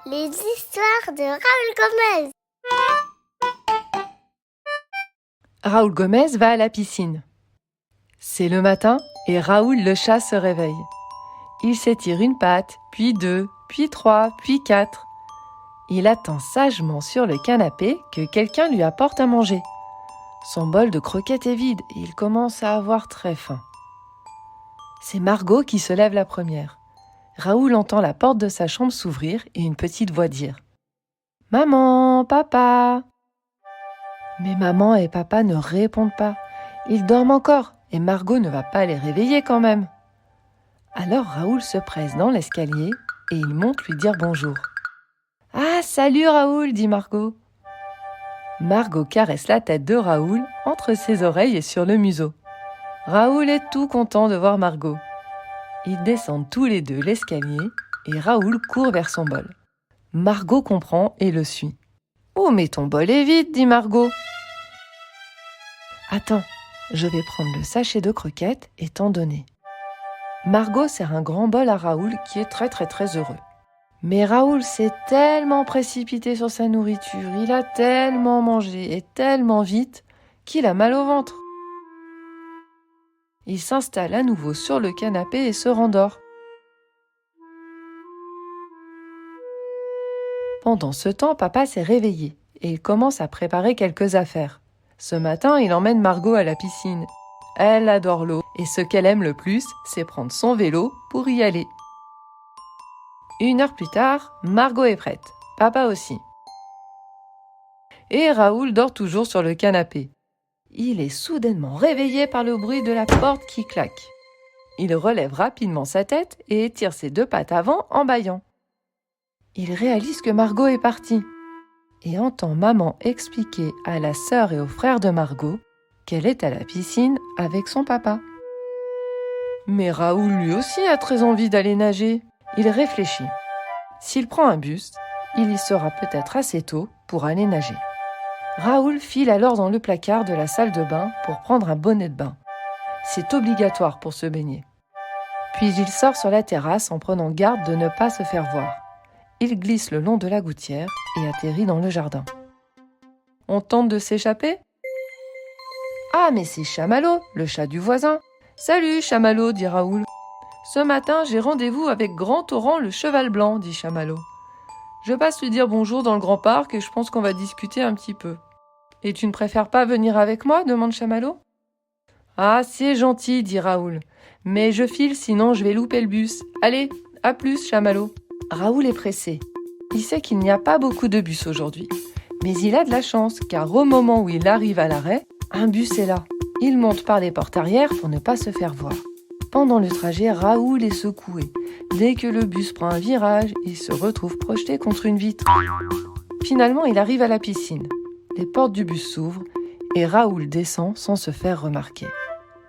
Les histoires de Raoul Gomez. Raoul Gomez va à la piscine. C'est le matin et Raoul le chat se réveille. Il s'étire une patte, puis deux, puis trois, puis quatre. Il attend sagement sur le canapé que quelqu'un lui apporte à manger. Son bol de croquettes est vide et il commence à avoir très faim. C'est Margot qui se lève la première. Raoul entend la porte de sa chambre s'ouvrir et une petite voix dire « Maman, papa !» Mais maman et papa ne répondent pas. Ils dorment encore et Margot ne va pas les réveiller quand même. Alors Raoul se presse dans l'escalier et il monte lui dire bonjour. « Ah, salut Raoul !» dit Margot. Margot caresse la tête de Raoul entre ses oreilles et sur le museau. Raoul est tout content de voir Margot. Ils descendent tous les deux l'escalier et Raoul court vers son bol. Margot comprend et le suit. « Oh, mais ton bol est vide !» dit Margot. « Attends, je vais prendre le sachet de croquettes et t'en donner. » Margot sert un grand bol à Raoul qui est très heureux. Mais Raoul s'est tellement précipité sur sa nourriture, il a tellement mangé et tellement vite qu'il a mal au ventre. Il s'installe à nouveau sur le canapé et se rendort. Pendant ce temps, papa s'est réveillé et il commence à préparer quelques affaires. Ce matin, il emmène Margot à la piscine. Elle adore l'eau et ce qu'elle aime le plus, c'est prendre son vélo pour y aller. 1 heure plus tard, Margot est prête, papa aussi. Et Raoul dort toujours sur le canapé. Il est soudainement réveillé par le bruit de la porte qui claque. Il relève rapidement sa tête et étire ses 2 pattes avant en bâillant. Il réalise que Margot est partie et entend maman expliquer à la sœur et au frère de Margot qu'elle est à la piscine avec son papa. Mais Raoul lui aussi a très envie d'aller nager. Il réfléchit. S'il prend un bus, il y sera peut-être assez tôt pour aller nager. Raoul file alors dans le placard de la salle de bain pour prendre un bonnet de bain. C'est obligatoire pour se baigner. Puis il sort sur la terrasse en prenant garde de ne pas se faire voir. Il glisse le long de la gouttière et atterrit dans le jardin. On tente de s'échapper ? Ah, mais c'est Chamallow, le chat du voisin. « Salut Chamallow » dit Raoul. « Ce matin, j'ai rendez-vous avec Grand Torrent le cheval blanc » dit Chamallow. « Je passe lui dire bonjour dans le grand parc et je pense qu'on va discuter un petit peu. » « Et tu ne préfères pas venir avec moi ?» demande Chamallow. « Ah, c'est gentil » dit Raoul. « Mais je file sinon je vais louper le bus. Allez, à plus Chamallow. » Raoul est pressé. Il sait qu'il n'y a pas beaucoup de bus aujourd'hui. Mais il a de la chance car au moment où il arrive à l'arrêt, un bus est là. Il monte par les portes arrière pour ne pas se faire voir. Pendant le trajet, Raoul est secoué. Dès que le bus prend un virage, il se retrouve projeté contre une vitre. Finalement, il arrive à la piscine. Les portes du bus s'ouvrent et Raoul descend sans se faire remarquer.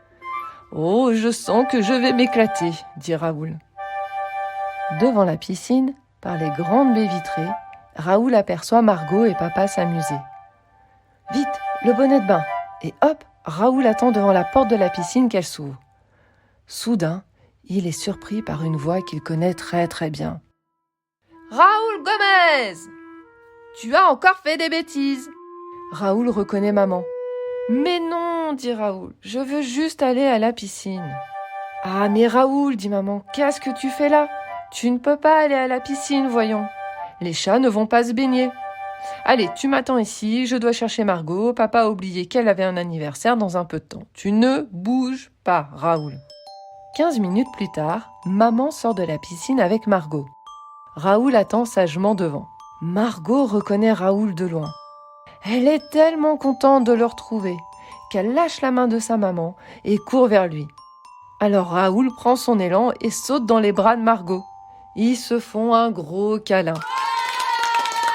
« Oh, je sens que je vais m'éclater » dit Raoul. Devant la piscine, par les grandes baies vitrées, Raoul aperçoit Margot et papa s'amuser. « Vite, le bonnet de bain !» Et hop, Raoul attend devant la porte de la piscine qu'elle s'ouvre. Soudain, il est surpris par une voix qu'il connaît très bien. « Raoul Gomez ! Tu as encore fait des bêtises !» Raoul reconnaît maman. « Mais non !» dit Raoul, « je veux juste aller à la piscine. »« Ah, mais Raoul !» dit maman, « qu'est-ce que tu fais là ? Tu ne peux pas aller à la piscine, voyons. Les chats ne vont pas se baigner. Allez, tu m'attends ici, je dois chercher Margot. Papa a oublié qu'elle avait un anniversaire dans un peu de temps. Tu ne bouges pas, Raoul. » 15 minutes plus tard, maman sort de la piscine avec Margot. Raoul attend sagement devant. Margot reconnaît Raoul de loin. Elle est tellement contente de le retrouver qu'elle lâche la main de sa maman et court vers lui. Alors Raoul prend son élan et saute dans les bras de Margot. Ils se font un gros câlin.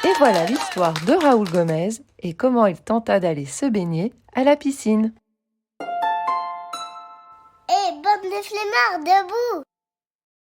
Et voilà l'histoire de Raoul Gomez et comment il tenta d'aller se baigner à la piscine. Et bande de flemmards, debout!